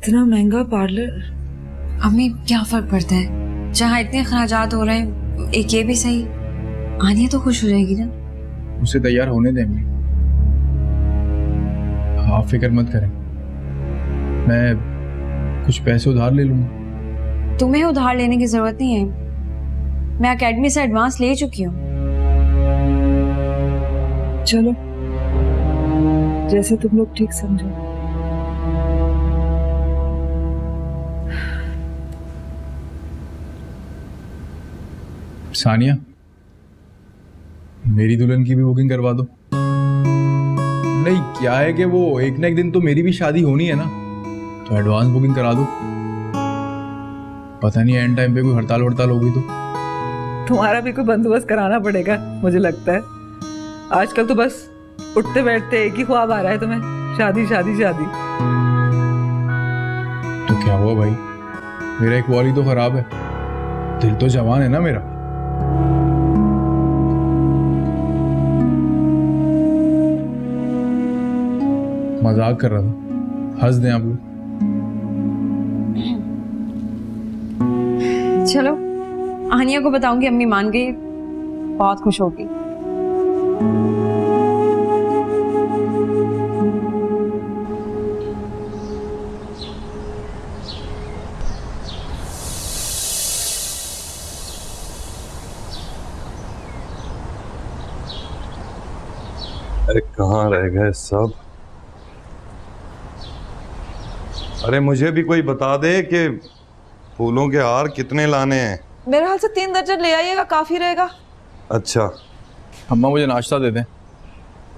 इतना महंगा पार्लर। अम्मी क्या फर्क पड़ता है, जहाँ इतने खर्चात हो रहे हैं एक ये भी सही। आनिया तो खुश हो जाएगी ना। उसे तैयार होने दें अम्मी, आप फिक्र मत करें, मैं कुछ पैसे उधार ले लूंगा। तुम्हें उधार लेने की जरूरत नहीं है, मैं एकेडमी से एडवांस ले चुकी हूँ। चलो जैसे तुम लोग ठीक समझो। सानिया, मेरी दुल्हन की भी बुकिंग करवा दो। नहीं, क्या है कि वो एक ना एक दिन तो मेरी भी शादी होनी है ना, तो एडवांस बुकिंग करा दो। पता नहीं एंड टाइम पे कोई हड़ताल वड़ताल होगी तो। तुम्हारा भी कोई बंदोबस्त कराना पड़ेगा मुझे लगता है। आजकल तो बस उठते बैठते एक ही ख्वाब आ रहा है तुम्हें, शादी शादी शादी। तो क्या हुआ भाई, मेरा एक वॉल ही तो खराब है, दिल तो जवान है ना मेरा। मजाक कर रहा था, हंस दें आप लोग। चलो आनिया को बताऊंगी अम्मी मान गई, बहुत खुश होगी। अरे कहाँ रह गए सब? अरे मुझे भी कोई बता दे कि फूलों के हार कितने लाने हैं। मेरे हाल से 3 दर्जन ले आइएगा, काफी रहेगा। अच्छा अम्मा मुझे नाश्ता दे दें,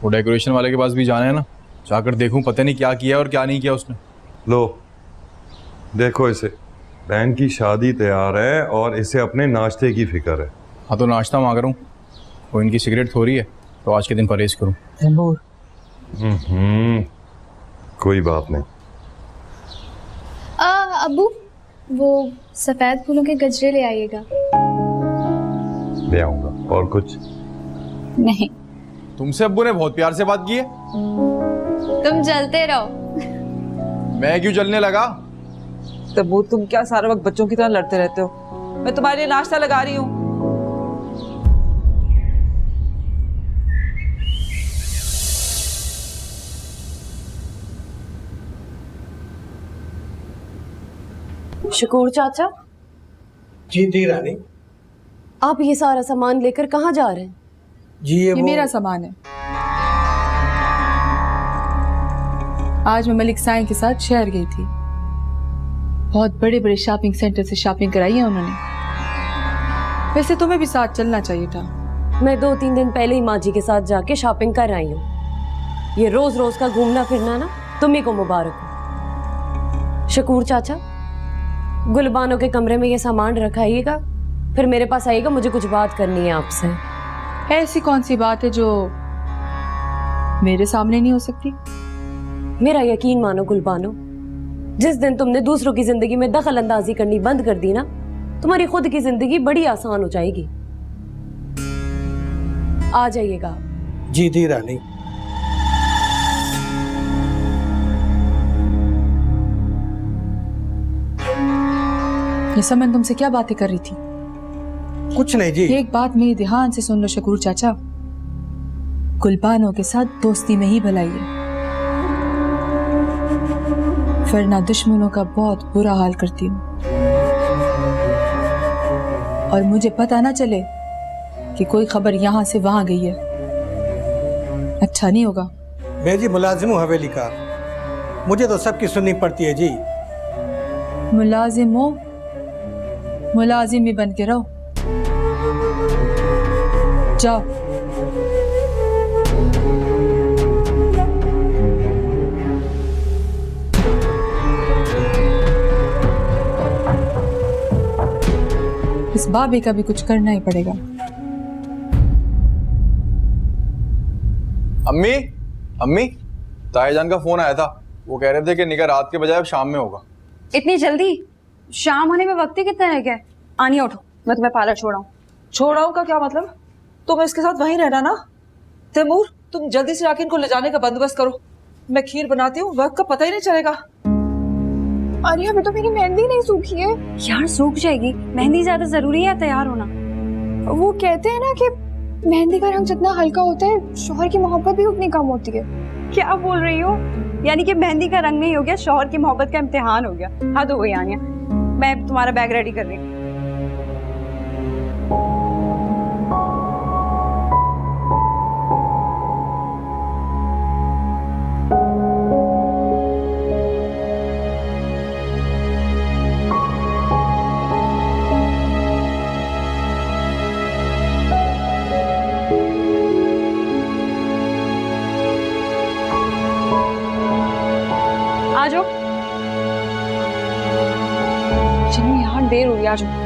वो डेकोरेशन वाले के पास भी जाना है ना, जाकर देखूं पता नहीं क्या किया और क्या नहीं किया उसने। लो देखो इसे, बहन की शादी तैयार है और इसे अपने नाश्ते की फिक्र है। हाँ तो नाश्ता मांग रहा हूँ, वो इनकी सिगरेट थोड़ी है, तो आज के दिन परहेज करूँ। कोई बात नहीं। अब्बू वो सफेद फूलों के गजरे ले आइएगा। ले आऊंगा। और कुछ नहीं, तुमसे अब्बू ने बहुत प्यार से बात की है। तुम जलते रहो। मैं क्यों जलने लगा? तब्बू तुम क्या सारा वक्त बच्चों की तरह लड़ते रहते हो? मैं तुम्हारे लिए नाश्ता लगा रही हूँ। शकूर चाचा। जी दी रानी। आप ये सारा सामान लेकर कहाँ जा रहे हैं? जी ये मेरा सामान है। आज मैं मलिक साईं के साथ शहर गई थी, बहुत बड़े बड़े शॉपिंग सेंटर से शॉपिंग कराई है उन्होंने। वैसे तुम्हें भी साथ चलना चाहिए था। मैं 2-3 दिन पहले ही माँ जी के साथ जाके शॉपिंग कर आई हूँ। ये रोज रोज का घूमना फिरना ना तुम्ही को मुबारक हो। शकूर चाचा, गुलबानों के कमरे में ये सामान रखाइएगा, फिर मेरे पास आइएगा, मुझे कुछ बात करनी है आपसे। ऐसी कौन सी बात है जो मेरे सामने नहीं हो सकती? मेरा यकीन मानो गुलबानो, जिस दिन तुमने दूसरों की जिंदगी में दखल अंदाजी करनी बंद कर दी ना, तुम्हारी खुद की जिंदगी बड़ी आसान हो जाएगी। आ जाइएगा। जी दी रानी। ये सब मैं तुमसे क्या बातें कर रही थी? कुछ नहीं जी। एक बात मेरी ध्यान से सुन लो शकूर चाचा, गुलबानों के साथ दोस्ती में ही भलाई है, वरना दुश्मनों का बहुत बुरा हाल करती हूँ। और मुझे पता ना चले कि कोई खबर यहाँ से वहां गई है, अच्छा नहीं होगा। मैं जी मुलाजिम हूँ हवेली का, मुझे तो सबकी सुननी पड़ती है जी। मुलाजिम हो, मुलाजिम ही बन के रहो। जाओ। इस बाबे का भी कुछ करना ही पड़ेगा। अम्मी, अम्मी, ताईजान का फोन आया था, वो कह रहे थे कि निकाह रात के बजाय अब शाम में होगा। इतनी जल्दी? शाम होने में वक्त ही कितना रह गया? आनिया उठो, मैं तुम्हें पार्लर छोड़ाऊं। छोड़ाऊं का क्या मतलब? तुम इसके साथ वहीं रहना ना। तैमूर, तुम जल्दी से राकिन को ले जाने का बंदोबस्त करो, मैं खीर बनाती हूँ, वक्त का पता ही नहीं चलेगा। अरे अभी तो मेरी मेहंदी नहीं सूखी है। यार सूख जाएगी, मेहंदी ज्यादा जरूरी है तैयार होना। वो कहते हैं ना कि मेहंदी का रंग जितना हल्का होता है शौहर की मोहब्बत भी उतनी कम होती है। क्या बोल रही हो? यानी कि मेहंदी का रंग नहीं हो गया, शौहर की मोहब्बत का इम्तिहान हो गया। हद हो गई आनिया। मैं तुम्हारा बैग रेडी कर रही हूँ। आ जाओ, चलो यहाँ देर हो रही है, आ जाओ।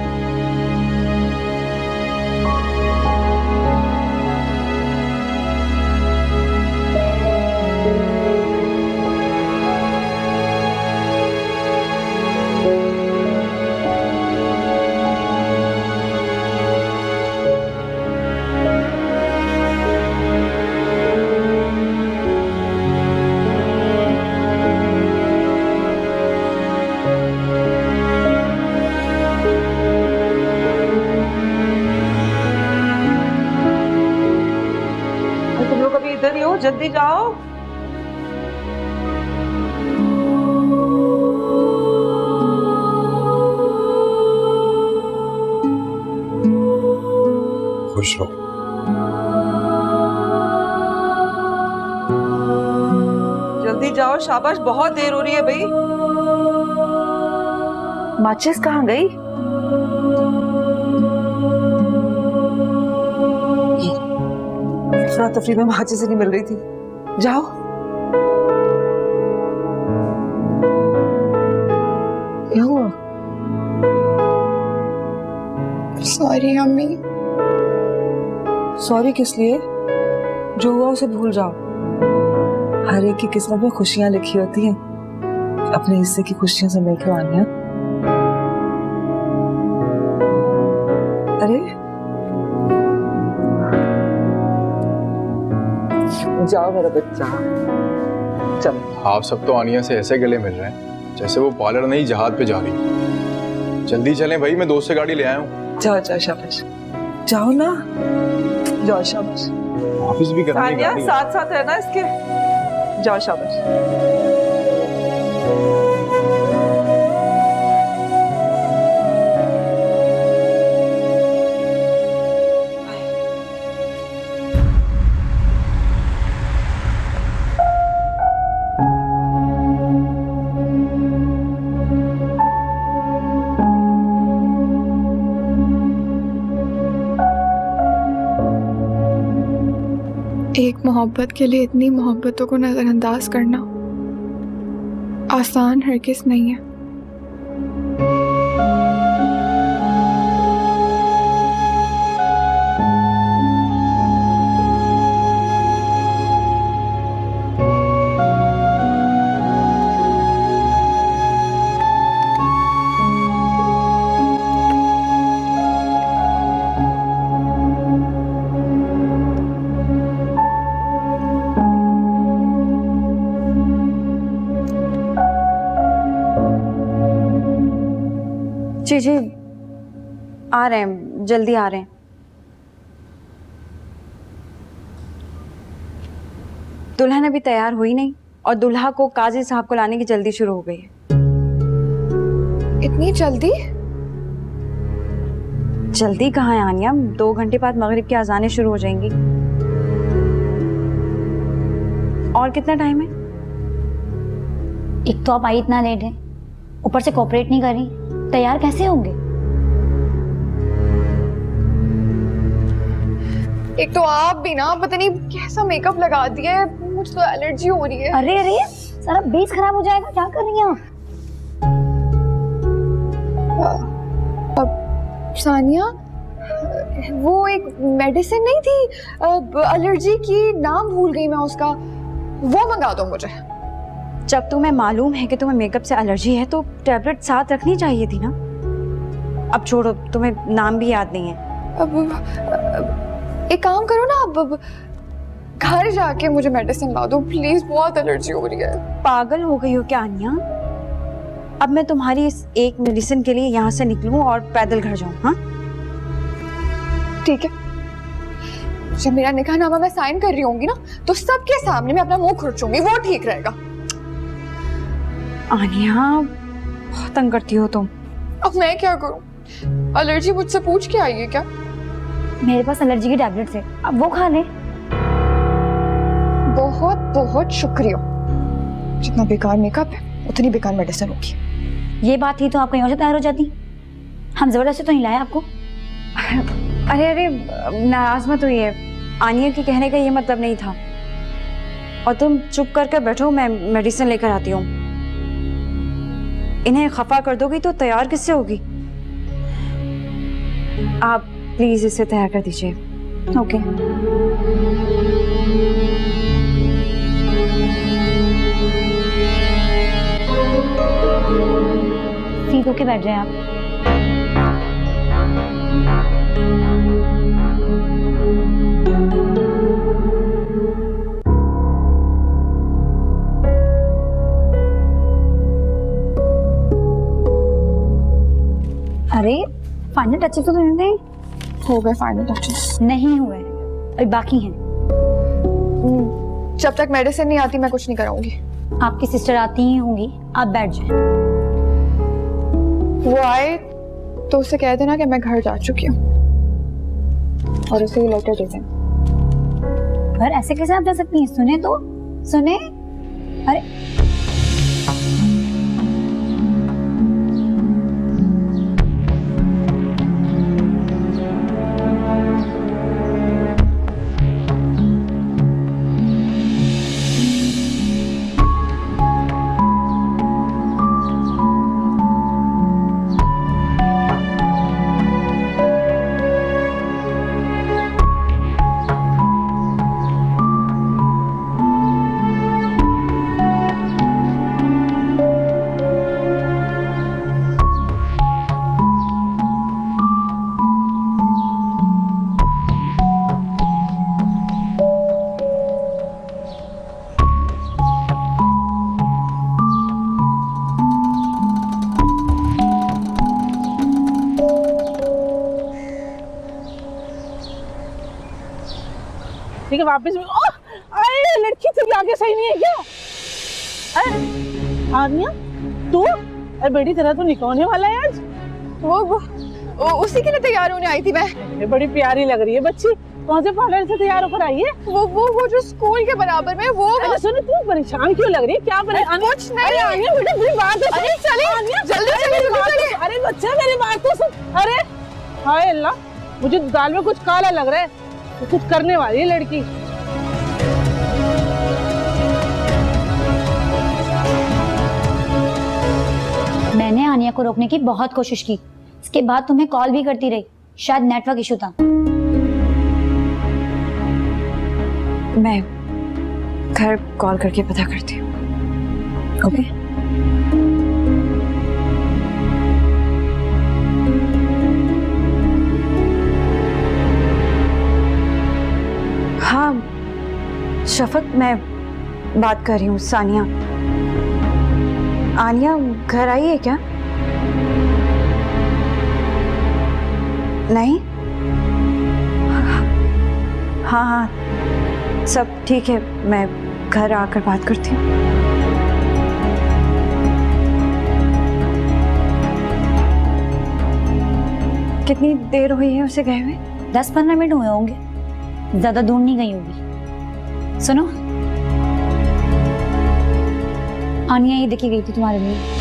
तुम लोग अभी इधर ही हो, जल्दी जाओ। खुश रहो। जल्दी जाओ, शाबाश, बहुत देर हो रही है भाई। माचिस कहाँ गई? अफरा तफरी में माचिस नहीं मिल रही थी। जाओ। क्या हुआ? सॉरी अम्मी। सॉरी किस लिए? जो हुआ उसे भूल जाओ। हर एक की किस्मत में खुशियां लिखी होती हैं। अपने हिस्से की खुशियां समेट लो आनिया। अरे जाओ मेरा बच्चा, चलो। आप सब तो आनिया से ऐसे गले मिल रहे हैं जैसे वो पार्लर नहीं जहाज पे जा रही। जल्दी चलें भाई, मैं दोस्त से गाड़ी ले आया हूँ। जाओ जाओ, शाबाश, जाओ ना, जाओ शाबाश। ऑफिस भी करनी है तानिया, गाड़ी। साथ साथ रहना इसके। जाओ शाबाश। एक मोहब्बत के लिए इतनी मोहब्बतों को नजरअंदाज करना आसान हरगिज़ नहीं है। जी जी, आ रहे हैं, जल्दी आ रहे हैं। दुल्हन अभी तैयार हुई नहीं और दुल्हा को काजी साहब को लाने की जल्दी शुरू हो गई है। इतनी जल्दी? जल्दी कहाँ है आनिया? 2 घंटे बाद मगरिब की अजानें शुरू हो जाएंगी। और कितना टाइम है? एक तो आप आई इतना लेट है, ऊपर से कोऑपरेट नहीं कर रही, तैयार कैसे होंगे? एक तो आप भी ना पता नहीं कैसा मेकअप लगा दिया है, मुझे तो एलर्जी हो रही है। अरे अरे, सारा बेस खराब हो जाएगा, क्या कर रही हैं आप? अब सानिया, वो एक मेडिसिन नहीं थी एलर्जी की, नाम भूल गई मैं उसका, वो मंगा दो मुझे। जब तुम्हें मालूम है कि तुम्हें मेकअप से एलर्जी है तो टैबलेट साथ रखनी चाहिए थी ना। अब छोड़ो, तुम्हें नाम भी याद नहीं है। अब एक काम करो ना, अब घर जाके मुझे मेडिसिन ला दो प्लीज, बहुत एलर्जी हो रही है। पागल हो गई हो क्या आनिया? अब मैं तुम्हारी इस एक मेडिसिन के लिए यहाँ से निकलूं और पैदल घर जाऊं? हाँ ठीक है, जब मेरा निकाहनामा मैं साइन कर रही होंगी ना, तो सबके सामने मैं अपना मुंह खुरचूंगी, वो ठीक रहेगा। आनिया, बहुत तंग करती हो तुम। अब मैं क्या करूं? एलर्जी मुझसे पूछ के आई है क्या? मेरे पास एलर्जी की टैबलेट्स है, अब वो खा ले। बहुत बहुत शुक्रिया। जितना बेकार मेकअप है उतनी बेकार मेडिसिन होगी। ये बात थी तो आप कहीं और से तैयार हो जाती। हम जबरदस्ती तो नहीं लाए आपको। अरे अरे, नाराज मत हुई है, आनिया के कहने का ये मतलब नहीं था। और तुम चुप करके बैठो, मैं मेडिसिन लेकर आती हूँ। इन्हें खफा कर दोगी तो तैयार किससे होगी? आप प्लीज इसे तैयार कर दीजिए। ओके। सीट होके बैठ जाए आप। अरे फाइनल टचेस तो नहीं दें? हो गए फाइनल टचेस? नहीं हुए, अभी बाकी हैं। जब तक मेडिसिन नहीं आती मैं कुछ नहीं कराऊंगी। आपकी सिस्टर आती ही होंगी, आप बैठ जाएं। वो आए तो उसे कह देना कि मैं घर जा चुकी हूँ और उसे ये लेटर दे देना। घर ऐसे कैसे आप जा सकती हैं? सुने तो सुने। अरे ठीक है, वापस में। ओह, अरे लड़की तेरी आगे सही नहीं है क्या? अरे आनिया, तू? अरे बेटी, तेरा तो निकाह होने वाला है आज। वो उसी के लिए तैयार होने आई थी मैं। ये बड़ी प्यारी लग रही है बच्ची। कौन से पार्लर से तैयार होकर आई है? वो जो स्कूल के बराबर में वो। अरे सुनो, तू परेशान क्यों लग रही है? क्या परेशान? कुछ नहीं। अरे आनिया बेटा, मेरी बात है। अरे चलिए, जल्दी चलिए। अरे बच्चा, मेरी बात तो सुन। अरे हाय अल्लाह, मुझे दाल में कुछ काला लग रहा है। तो कुछ करने वाली है लड़की। मैंने आनिया को रोकने की बहुत कोशिश की, इसके बाद तुम्हें कॉल भी करती रही, शायद नेटवर्क इशू था। मैं घर कॉल करके पता करती हूँ। ओके? हाँ शफक, मैं बात कर रही हूँ, सानिया। आनिया घर आई है क्या? नहीं? हाँ हाँ सब ठीक है, मैं घर आकर बात करती हूँ। कितनी देर हुई है उसे गए हुए? 10-15 मिनट हुए होंगे, ज्यादा दूर नहीं गई होगी। सुनो, आनिया ये देखी गई थी तुम्हारे लिए।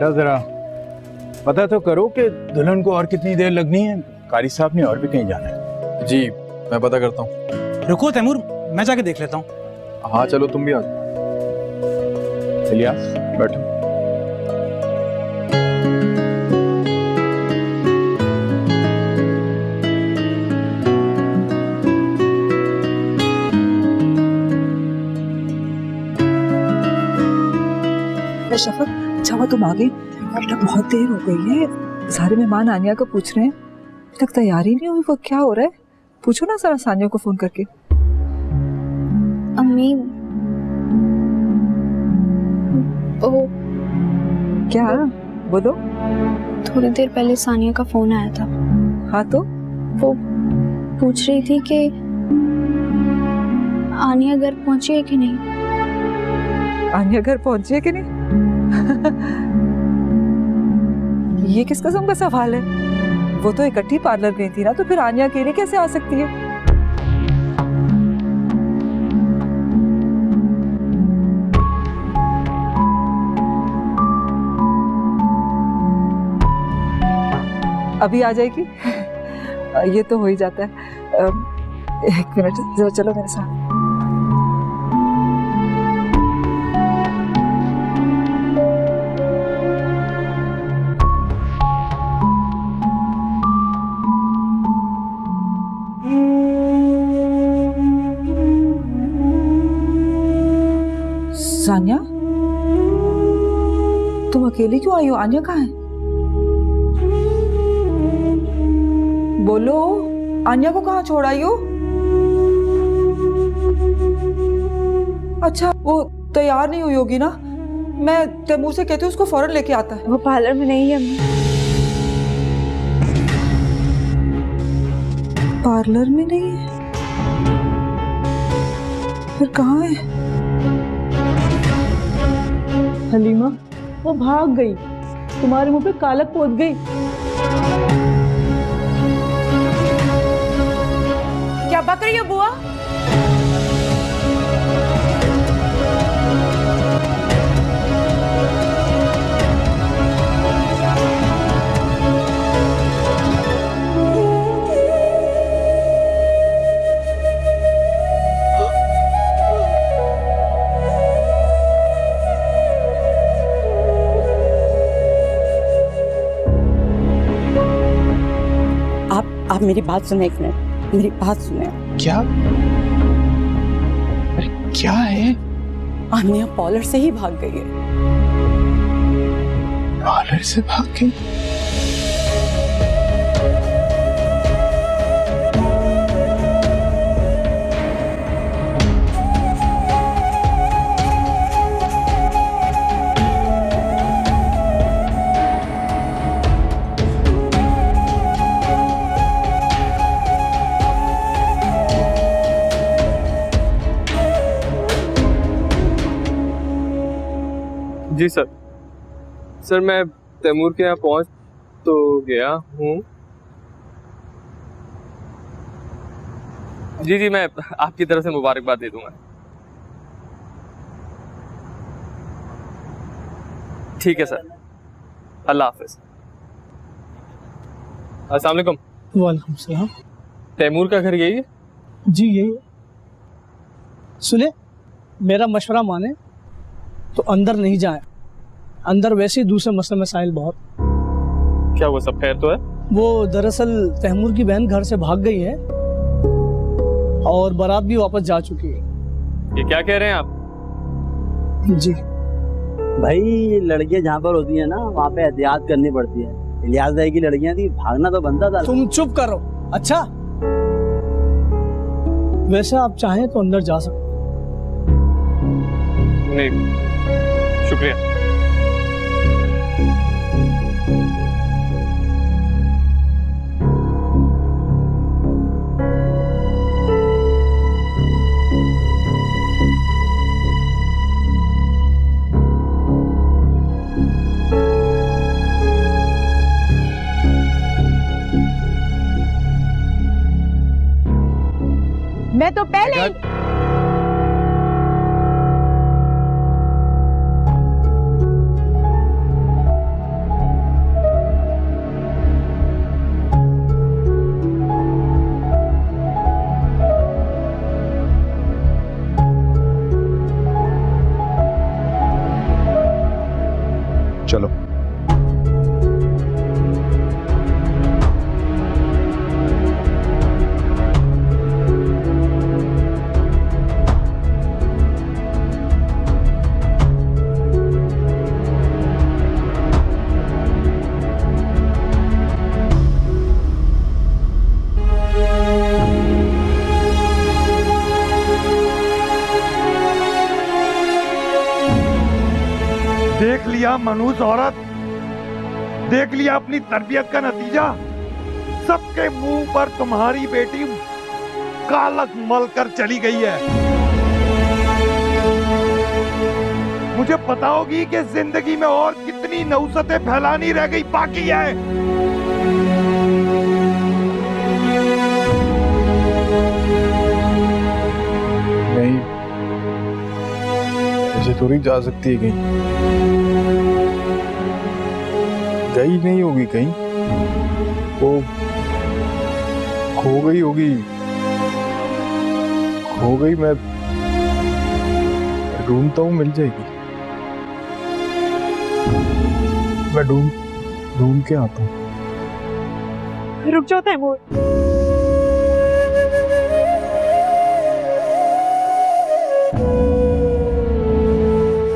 बेटा जरा पता तो करो कि दुल्हन को और कितनी देर लगनी है। कारी साहब ने और भी कहीं जाना है। जी मैं पता करता हूँ। रुको तैमूर, मैं जाके देख लेता हूँ। हाँ चलो तुम भी आ जाओ। इलियास बैठो। शफक, अच्छा हुआ तुम आ गई। बेटा बहुत देर हो गई है, सारे मेहमान आनिया को पूछ रहे हैं, अभी तक तैयार ही नहीं हुई। वो क्या हो रहा है? पूछो ना जरा सानिया को फोन करके। अम्मी ओ क्या बोलो? थोड़ी देर पहले सानिया का फोन आया था। हाँ तो वो पूछ रही थी कि आनिया घर पहुंची है कि नहीं। आनिया घर पहुंची है कि नहीं? ये किस किस्म का सवाल है? वो तो इकट्ठी पार्लर गई थी ना, तो फिर आनिया अकेले कैसे आ सकती है? अभी आ जाएगी? ये तो हो ही जाता है। एक मिनट जरा चलो मेरे साथ। सानिया, तुम अकेली क्यों आई हो? आनिया कहाँ है? बोलो, आनिया को कहाँ छोड़ आई हो? अच्छा, वो तैयार नहीं हुई होगी ना? मैं तैमूर से कहती हूँ उसको फौरन लेके आता है। वो पार्लर में नहीं है अम्मी। पार्लर में नहीं है? फिर कहाँ है? हलीमा, वो भाग गई, तुम्हारे मुंह पे कालक पोत गई। क्या बक रही हो बुआ? आप मेरी बात सुने, एक मिनट मेरी बात सुने। क्या? अरे क्या है? आनिया पार्लर से ही भाग गई है। पार्लर से भाग गई? जी सर। सर मैं तैमूर के यहाँ पहुँच तो गया हूँ। जी जी, मैं आपकी तरफ से मुबारकबाद दे दूंगा। ठीक है सर, अल्लाह हाफिज। अस्सलाम वालेकुम। वालेकुम सलाम। तैमूर का घर यही है? जी यही। सुने, मेरा मशवरा माने तो अंदर नहीं जाए। अंदर वैसे ही दूसरे मसले मसाइल बहुत। क्या वो सब खैर तो है? वो दरअसल तैमूर की बहन घर से भाग गई है और बारात भी वापस जा चुकी है। ये क्या कह रहे हैं आप? जी भाई, लड़कियां जहाँ पर होती है ना, वहाँ पे एहतियात करनी पड़ती है। इलियास भाई की लड़कियां थी, भागना तो बनता था। तुम चुप करो। अच्छा, वैसे आप चाहें तो अंदर जा सकते। नहीं शुक्रिया। मैं तो पहले ही लिया मनहूस औरत, देख लिया अपनी तरबियत का नतीजा। सबके मुंह पर तुम्हारी बेटी कालक मल कर चली गई है। मुझे बताओगी कि जिंदगी में और कितनी नौसतें फैलानी रह गई बाकी है। नहीं, ऐसे थोड़ी जा सकती है कहीं। गई नहीं होगी कहीं, वो खो गई होगी। खो गई, मैं ढूंढता हूँ, मिल जाएगी। मैं ढूंढ के आता हूँ। रुक जाओ तैमूर।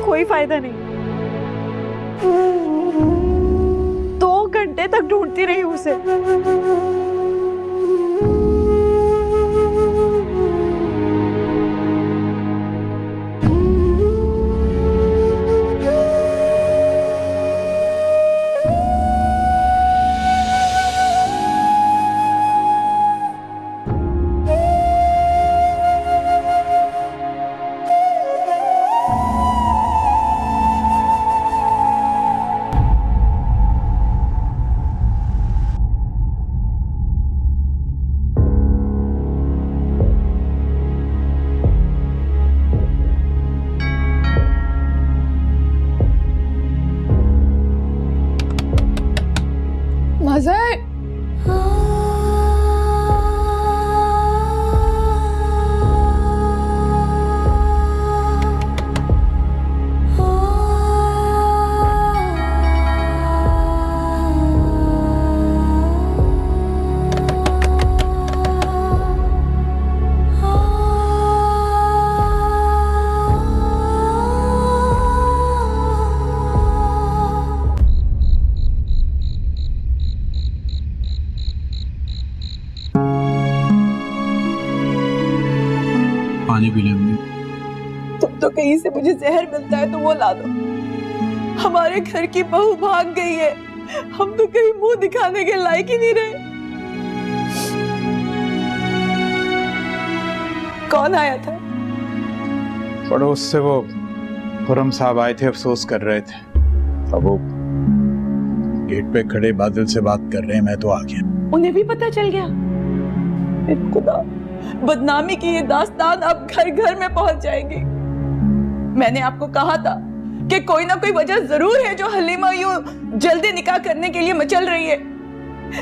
कोई फायदा नहीं। 2 घंटे तक ढूंढती रही उसे। मज़र, पानी पी लेंगे। तुम तो कहीं से मुझे जहर मिलता है तो वो ला दो। हमारे घर की बहू भाग गई है, हम तो कहीं मुंह दिखाने के लायक ही नहीं रहे। कौन आया था? पड़ोस से वो खुरम साहब आए थे, अफसोस कर रहे थे। अब वो गेट पे खड़े बादल से बात कर रहे हैं, मैं तो आ गया। उन्हें भी पता चल गया? मेरे खुदा, बदनामी की ये दास्तान अब घर घर में पहुंच जाएगी। मैंने आपको कहा था कि कोई ना कोई वजह जरूर है जो हलीमा यूं जल्दी निकाह करने के लिए मचल रही है,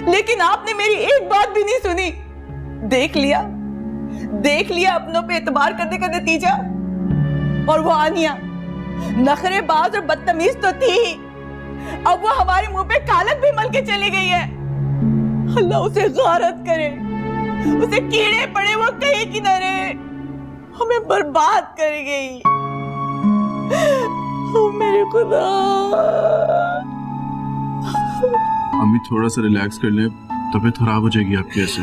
लेकिन आपने मेरी एक बात भी नहीं सुनी। देख लिया अपनों पे एतबार करने का नतीजा। और वो आनिया नखरेबाज और बदतमीज तो थी ही, अब वो हमारे मुंह पे कालक भी मल के चली गई है। अल्लाह उसे गारत करे, उसे कीड़े पड़े, वो कहीं की न रहे, हमें बर्बाद कर गई। ओ मेरे खुदा। अम्मी थोड़ा सा रिलैक्स कर ले, तबीयत खराब हो जाएगी आपकी ऐसे।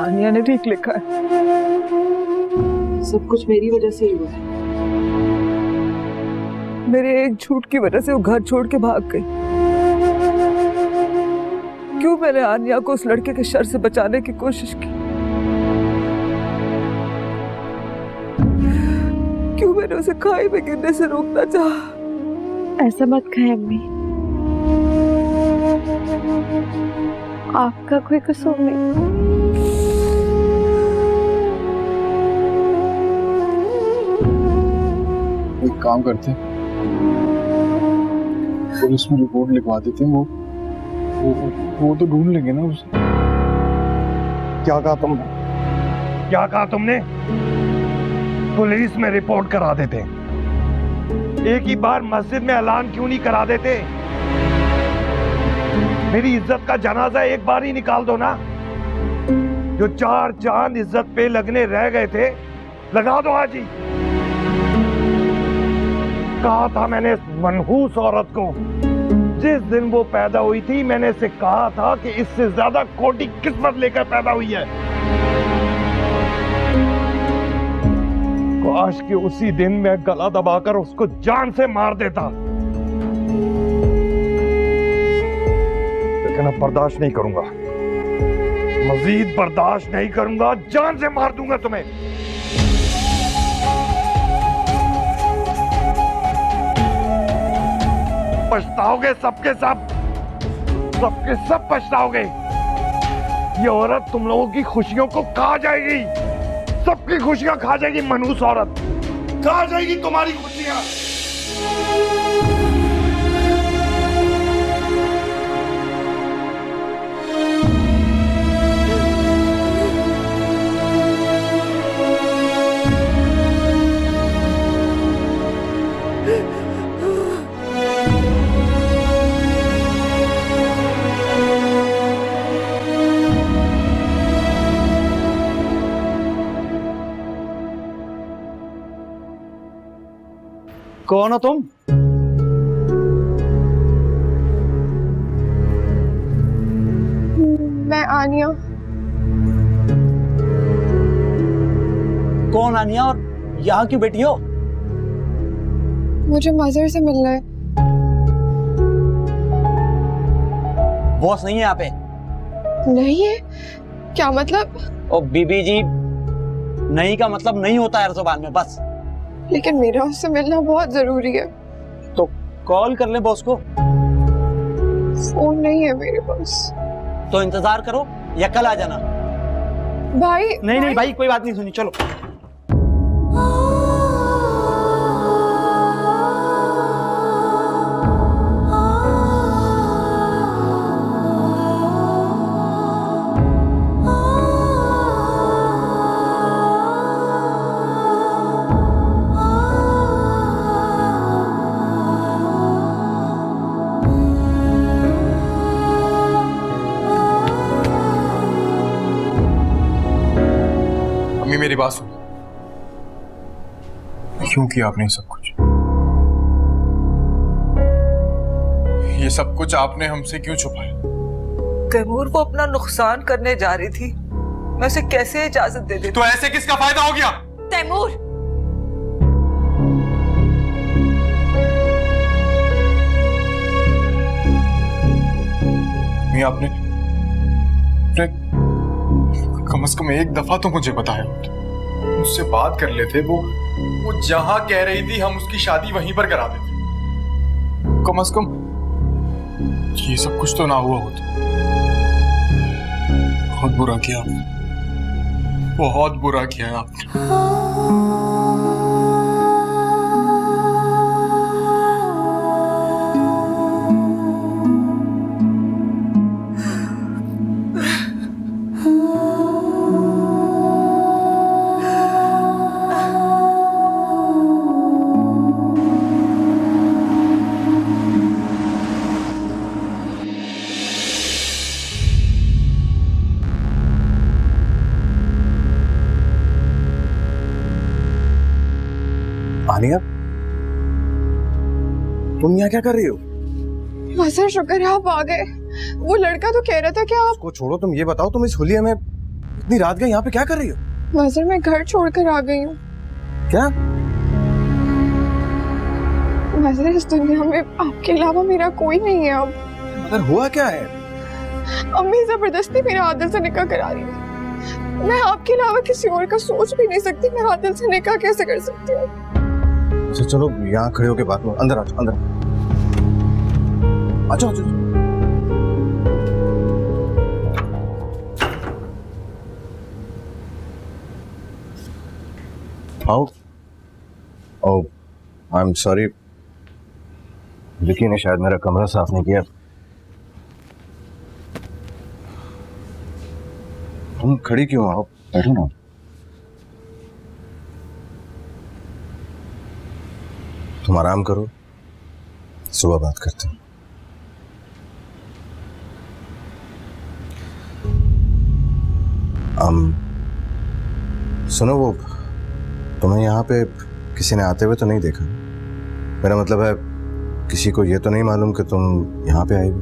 आनिया ने ठीक लिखा है, सब कुछ मेरी वजह से ही हुआ है। मेरे एक झूठ की वजह से वो घर छोड़ के भाग गई। क्यों मैंने आनिया को उस लड़के के शर से बचाने की कोशिश की? क्यों मैंने उसे खाई में गिरने से रोकना चाहा? ऐसा मत कहें अम्मी, आपका कोई कसूर नहीं। एक काम करते हैं, पुलिस में रिपोर्ट लिखवा देते हैं। वो तो ढूंढ लेंगे ना उसे। क्या कहा तुमने? पुलिस में रिपोर्ट करा देते। एक ही बार मस्जिद में ऐलान क्यों नहीं करा देते? मेरी इज्जत का जनाजा एक बार ही निकाल दो ना। जो 4 चांद इज्जत पे लगने रह गए थे, लगा दो आज ही। कहा था मैंने इस मनहूस औरत को जिस दिन वो पैदा हुई थी मैंने इसे कहा था कि इससे ज्यादा खोटी किस्मत लेकर पैदा हुई है। काश कि उसी दिन मैं गला दबाकर उसको जान से मार देता, लेकिन अब बर्दाश्त नहीं करूंगा, मजीद बर्दाश्त नहीं करूंगा, जान से मार दूंगा तुम्हें। पछताओगे सबके सब पछताओगे। ये औरत तुम लोगों की खुशियों को खा जाएगी, सबकी खुशियां खा जाएगी। मनहूस औरत खा जाएगी तुम्हारी खुशियां। कौन हो तुम? मैं आनिया। कौन आनिया और यहाँ क्यों बैठी हो? मुझे मजर से मिलना है। बॉस नहीं है यहाँ पे? नहीं है? क्या मतलब? ओ बीबी जी, नहीं का मतलब नहीं होता है हर जुबान में, बस। लेकिन मेरा उससे मिलना बहुत जरूरी है। तो कॉल कर ले बॉस को। फोन नहीं है मेरे पास। तो इंतजार करो या कल आ जाना। भाई नहीं भाई कोई बात नहीं सुनी, चलो। मेरी बात सुनो, क्यों किया आपने सब कुछ? ये सब कुछ आपने हमसे क्यों छुपाया? तैमूर वो अपना नुकसान करने जा रही थी, मैं उसे कैसे इजाजत दे देती? तो ऐसे किसका फायदा हो गया? तैमूर, आपने कम से कम एक दफा तो मुझे बताया, मुझसे बात कर लेते। वो जहां कह रही थी हम उसकी शादी वहीं पर करा देते। कम से कम ये सब कुछ तो ना हुआ होता। बहुत बुरा किया आपने, बहुत बुरा किया आपने। आनिया, तुम यहाँ क्या कर रही हो? मजर शुक्र है आप आ गए। वो लड़का तो कह रहा था कि आप। उसको छोड़ो, तुम ये बताओ तुम इस हुलिया में इतनी रात गए यहाँ पे क्या कर रही हो? मजर मैं घर छोड़कर आ गई हूँ। क्या? मजर इस दुनिया में आपके अलावा मेरा कोई नहीं है अब। मगर हुआ क्या है? अम्मी जबरदस्ती मेरा आदिल से निकाह करा रही है। मैं आपके अलावा किसी और का सोच भी नहीं सकती। मैं आदिल से निकाह कैसे कर सकती हूँ? अच्छा चलो यहाँ खड़े होके बात करो। अंदर आ जाओ, अंदर आ जाओ। आओ। ओह, आई एम सॉरी, विकी ने शायद मेरा कमरा साफ नहीं किया। तुम खड़ी क्यों? आओ बैठो ना। तुम आराम करो, सुबह बात करते हैं। सुनो, वो तुम्हें यहाँ पे किसी ने आते हुए तो नहीं देखा? मेरा मतलब है किसी को ये तो नहीं मालूम कि तुम यहाँ पे आई हो?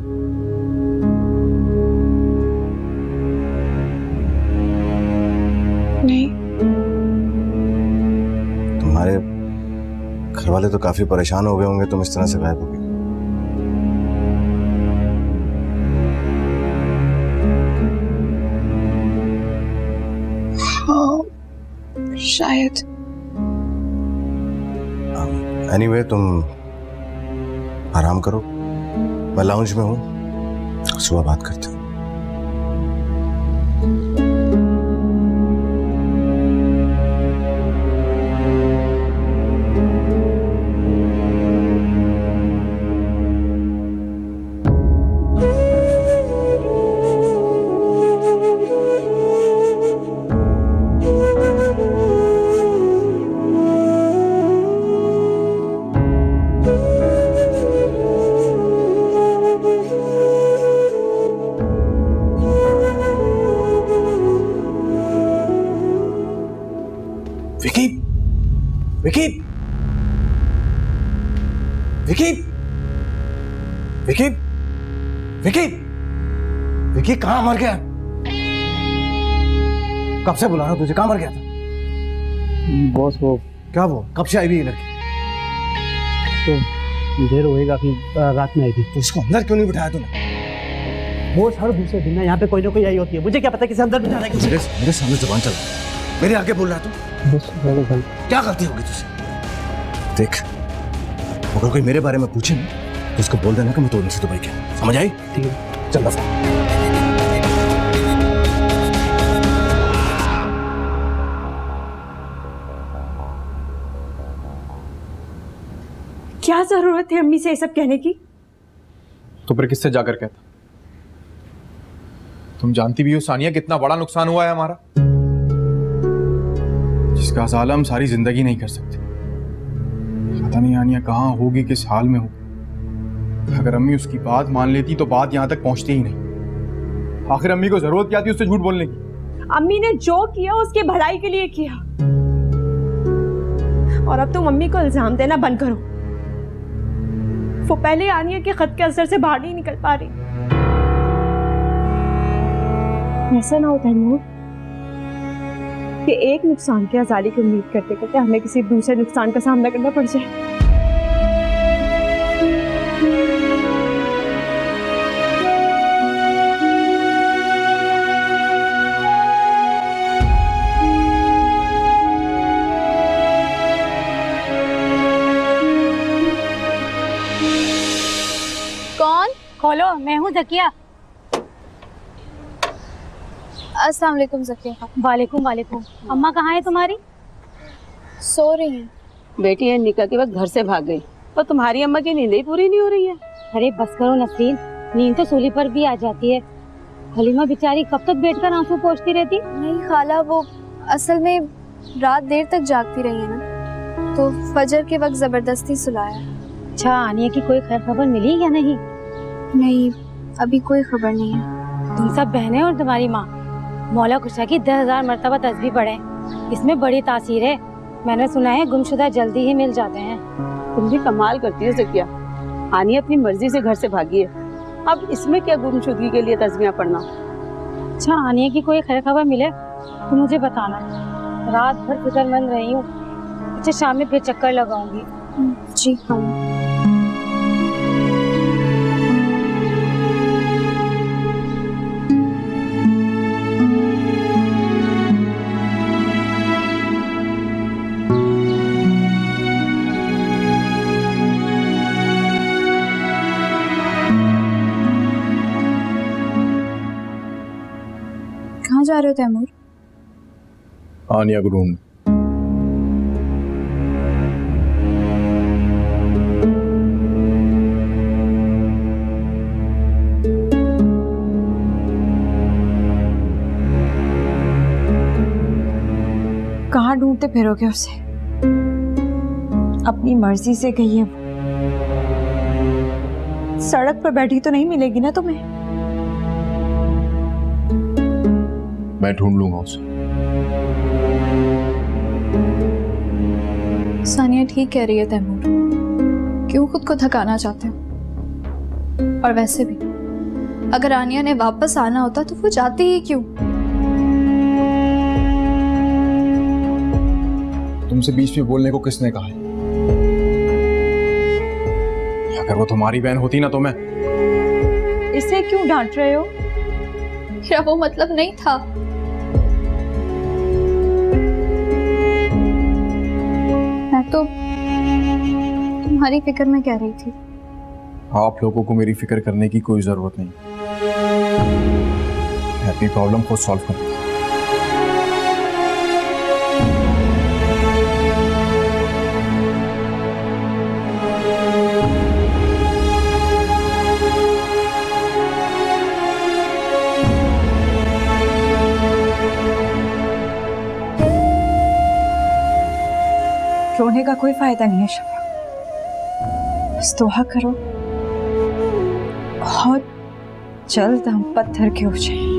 नहीं। तुम्हारे घर वाले तो काफी परेशान हो गए होंगे तुम इस तरह से गायब हो गई। हाँ, शायद। एनीवे तुम आराम करो, मैं लाउंज में हूँ, सुबह बात करते हैं। विकी, विकी, विकी, विकी, विकी, विकी कहाँ मर गया? कब से बुला रहा हूं तुझे, कहाँ मर गया था? बॉस वो क्या वो कब से आई हुई ये लड़की? तो देर होएगा कि रात में आई थी। तो इसको अंदर क्यों नहीं बिठाया तूने? वो हर दूसरे दिन ना यहाँ पे कोई ना कोई आई होती है, मुझे क्या पता किसे अंदर बिठा रहा है। मेरे सामने जुबान चला, मेरे आगे बोल रहा है तू? बस क्या गलती होगी तुझसे? देख, अगर कोई मेरे बारे में पूछे ना तो उसको बोल देना कि मैं तोड़ने से दुबई गया, समझ आई? ठीक है, चल दफा। क्या जरूरत है अम्मी से ये सब कहने की? तो फिर किससे जाकर कहता? तुम जानती भी हो सानिया कितना बड़ा नुकसान हुआ है हमारा, जिसका हसाला हम सारी जिंदगी नहीं कर सकते। पता नहीं आनिया कहाँ होगी, किस हाल में होगी। अगर अम्मी उसकी बात मान लेती तो बात यहाँ तक पहुंचती ही नहीं। आखिर अम्मी को जरूरत क्या थी उससे झूठ बोलने की? अम्मी ने जो किया उसके भलाई के लिए किया, और अब तुम अम्मी को इल्जाम देना बंद करो। वो पहले आनिया के खत के असर से बाहर नहीं निकल पा रही। ऐसा ना हो तैमूर कि एक नुकसान के अजाली की उम्मीद करते करते हमें किसी दूसरे नुकसान का सामना करना पड़ जाए। कौन? खोलो, मैं हूँ जकिया। अस्सलाम वालेकुम ज़किया। वालेकुम वालेकुम। अम्मा कहाँ है तुम्हारी? सो रही हैं। बेटी है निकाह के वक्त घर से भाग गई, पर तुम्हारी अम्मा की नींद ही पूरी नहीं हो रही है। अरे बस करो नसरीन, नींद तो सूली पर भी आ जाती है। हलीमा बेचारी कब तक बैठकर आंसू पोंछती रहती? नहीं खाला, वो असल में रात देर तक जागती रही है ना, तो फजर के वक्त जबरदस्ती सुलाया। अच्छा, आनिया की कोई खैर खबर मिली या नहीं? नहीं, अभी कोई खबर नहीं है। तुम सब बहनें और तुम्हारी माँ मौला खुशा की 10,000 मरतबा तस्बीह पढ़े, इसमें बड़ी तासीर है। मैंने सुना है गुमशुदा जल्दी ही मिल जाते हैं। तुम भी कमाल करती हो ज़किया, आनिया अपनी मर्जी से घर से भागी है, अब इसमें क्या गुमशुदगी के लिए तस्बीह पढ़ना। अच्छा, आनिया की कोई खैर खबर मिले तो मुझे बताना। रात भर फिक्रमंद रही हूँ। अच्छा, शाम में फिर चक्कर लगाऊंगी। जी हाँ। कहाँ जा रहे हो तैमूर? आनिया को ढूंढ। कहाँ ढूंढते फिरोगे उसे? अपनी मर्जी से गई है वो। सड़क पर बैठी तो नहीं मिलेगी ना तुम्हें? मैं ढूंढ लूंगा उसे। सानिया ठीक कह रही है तैमूर, क्यों खुद को थकाना चाहते हो? और वैसे भी अगर आनिया ने वापस आना होता तो वो जाती ही क्यों? तुमसे बीच में बोलने को किसने कहा है? अगर वो तुम्हारी बहन होती ना तो मैं इसे क्यों डांट रहे हो? मेरा वो मतलब नहीं था। मैं तो तुम्हारी फिक्र में कह रही थी। आप लोगों को मेरी फिक्र करने की कोई जरूरत नहीं। मैं अपनी प्रॉब्लम को सॉल्व करूंगा। रोने का कोई फायदा नहीं है शफा, बस दुआ करो बहुत जल्द हम पत्थर के हो जाएं।